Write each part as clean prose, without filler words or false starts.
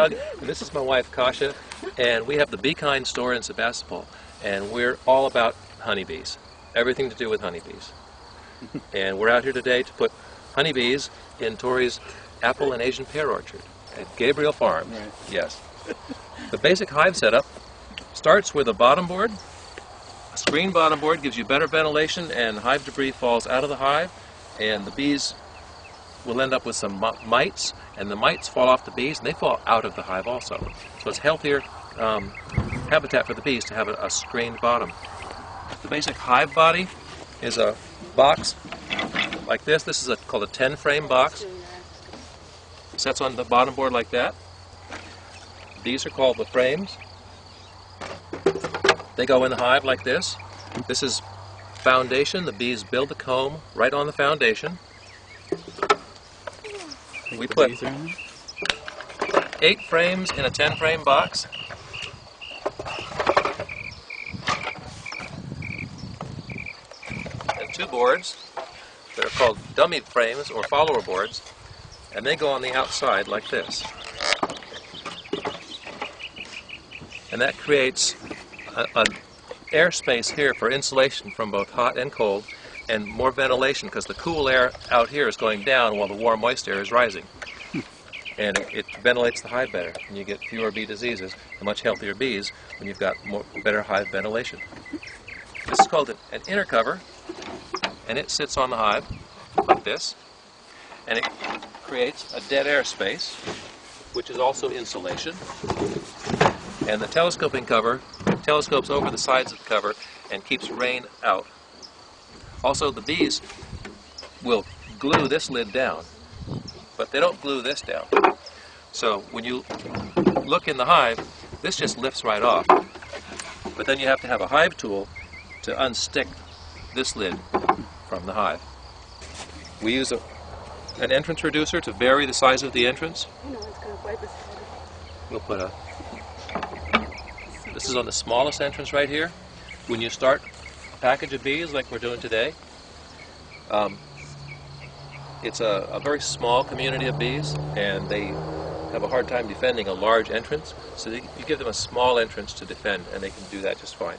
Doug, and this is my wife Kasha, and we have the Bee Kind store in Sebastopol, and we're all about honeybees, everything to do with honeybees. And we're out here today to put honeybees in Tori's apple and Asian pear orchard at Gabriel Farms. Right. Yes. The basic hive setup starts with a bottom board. A screen bottom board gives you better ventilation, and hive debris falls out of the hive, and the bees will end up with some mites, and the mites fall off the bees, and they fall out of the hive also. So it's healthier habitat for the bees to have a screened bottom. The basic hive body is a box like this. This is called a 10-frame box. It sets on the bottom board like that. These are called the frames. They go in the hive like this. This is foundation. The bees build the comb right on the foundation. We put 8 frames in a 10-frame box. And 2 boards that are called dummy frames or follower boards, and they go on the outside like this. And that creates an airspace here for insulation from both hot and cold, and more ventilation, because the cool air out here is going down while the warm, moist air is rising. And it ventilates the hive better, and you get fewer bee diseases and much healthier bees when you've got better hive ventilation. This is called an inner cover, and it sits on the hive like this, and it creates a dead air space, which is also insulation. And the telescoping cover telescopes over the sides of the cover and keeps rain out. Also, the bees will glue this lid down, but they don't glue this down. So when you look in the hive, this just lifts right off. But then you have to have a hive tool to unstick this lid from the hive. We use an entrance reducer to vary the size of the entrance. We'll put this is on the smallest entrance right here. When you start a package of bees like we're doing today, it's a very small community of bees, and they have a hard time defending a large entrance, so you give them a small entrance to defend, and they can do that just fine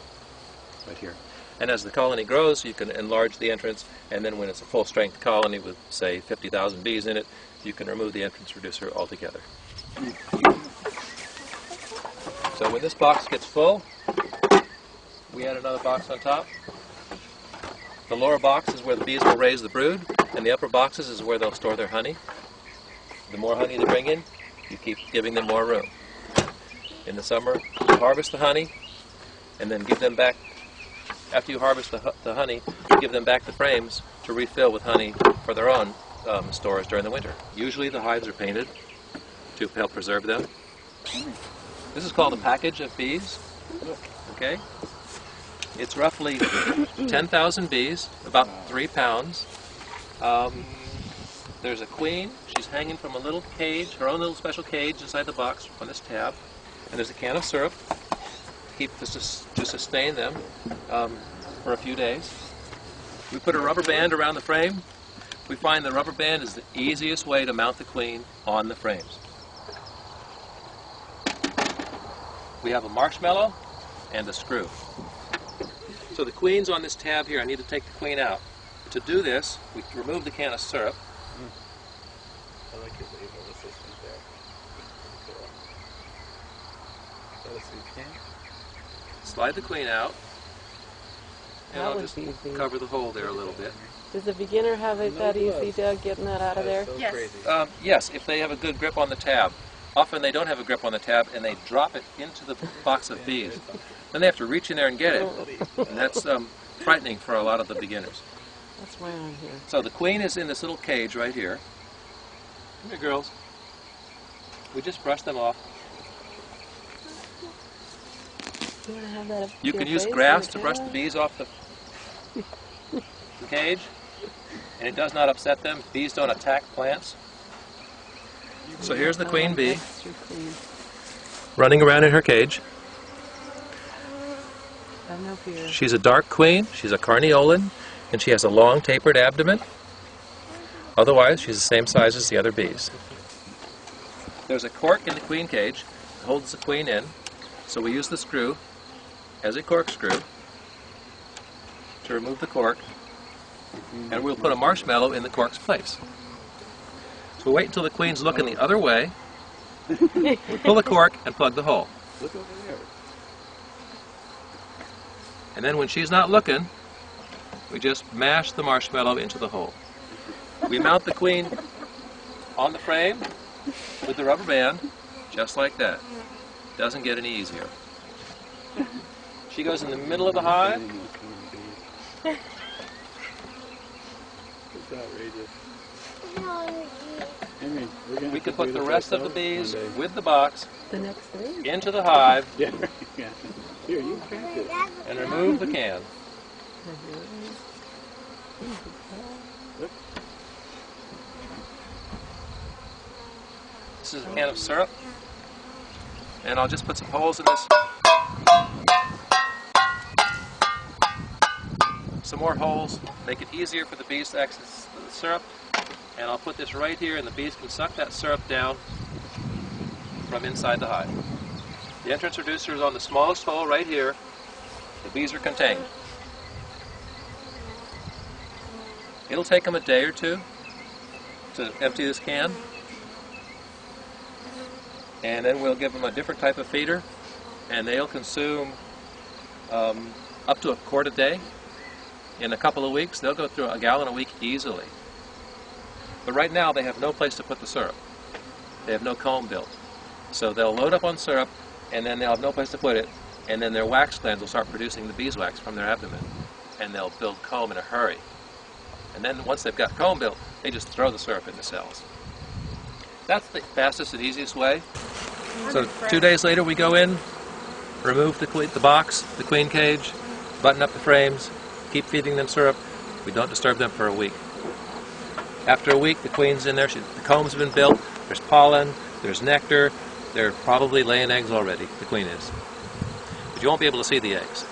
right here. And as the colony grows, you can enlarge the entrance, and then when it's a full-strength colony with, say, 50,000 bees in it, you can remove the entrance reducer altogether. So when this box gets full, we add another box on top. The lower box is where the bees will raise the brood, and the upper boxes is where they'll store their honey. The more honey they bring in, you keep giving them more room. In the summer, you harvest the honey, and then give them back. After you harvest the honey, you give them back the frames to refill with honey for their own stores during the winter. Usually the hives are painted to help preserve them. This is called a package of bees. Okay? It's roughly 10,000 bees, about 3 pounds. There's a queen. She's hanging from a little cage, her own little special cage inside the box on this tab. And there's a can of syrup to sustain them for a few days. We put a rubber band around the frame. We find the rubber band is the easiest way to mount the queen on the frames. We have a marshmallow and a screw. So the queen's on this tab here. I need to take the queen out. To do this, we remove the can of syrup. I like your label. This is there. So you can slide the queen out, and I'll just cover the hole there a little bit. Does a beginner have it that easy, Doug, getting that out of there? So Yes. Yes, if they have a good grip on the tab. Often they don't have a grip on the tab, and they drop it into the box of bees. Then they have to reach in there and get it, and that's frightening for a lot of the beginners. That's why I'm here. So the queen is in this little cage right here. Come here, girls. We just brush them off. You want to have that up You to can your use face grass or to brush the camera? bees off the cage, and it does not upset them. Bees don't attack plants. So here's the queen bee That's your queen. running around in her cage. Have no fear. She's a dark queen, she's a carniolan, and she has a long tapered abdomen. Otherwise, she's the same size as the other bees. There's a cork in the queen cage that holds the queen in, so we use the screw as a corkscrew to remove the cork, and we'll put a marshmallow in the cork's place. So we wait until the queen's looking the other way, we pull the cork and plug the hole. Look over there. And then when she's not looking, we just mash the marshmallow into the hole. We mount the queen on the frame with the rubber band, just like that. Doesn't get any easier. She goes in the middle of the hive. It's outrageous. Henry, We can put the rest of the bees with the box The next thing. into the hive Yeah, yeah. Here, you crack it. and remove the can. This is a can of syrup, and I'll just put some holes in this. Some more holes, make it easier for the bees to access the syrup. And I'll put this right here, and the bees can suck that syrup down from inside the hive. The entrance reducer is on the smallest hole right here. The bees are contained. It'll take them a day or two to empty this can. And then we'll give them a different type of feeder, and they'll consume up to a quart a day. In a couple of weeks, they'll go through a gallon a week easily. But right now, they have no place to put the syrup. They have no comb built. So they'll load up on syrup, and then they'll have no place to put it, and then their wax glands will start producing the beeswax from their abdomen, and they'll build comb in a hurry. And then once they've got comb built, they just throw the syrup in the cells. That's the fastest and easiest way. So 2 days later, we go in, remove the box, the queen cage, button up the frames, keep feeding them syrup. We don't disturb them for a week. After a week, the queen's in there. The comb's been built. There's pollen. There's nectar. They're probably laying eggs already. The queen is. But you won't be able to see the eggs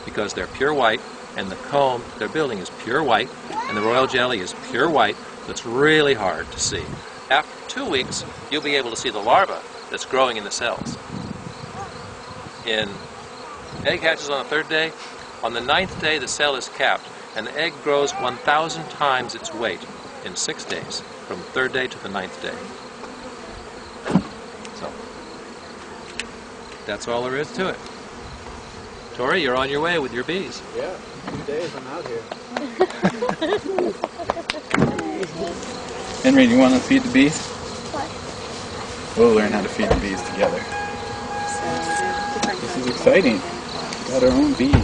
because they're pure white, and the comb they're building is pure white, and the royal jelly is pure white. So it's really hard to see. After 2 weeks, you'll be able to see the larva that's growing in the cells. Egg hatches on the 3rd day. On the 9th day, the cell is capped, and the egg grows 1,000 times its weight in 6 days, from the 3rd day to the 9th day. So, that's all there is to it. Tori, you're on your way with your bees. Yeah, 2 days I'm out here. Henry, do you want to feed the bees? What? We'll learn how to feed the bees together. This is exciting. Got our own bees.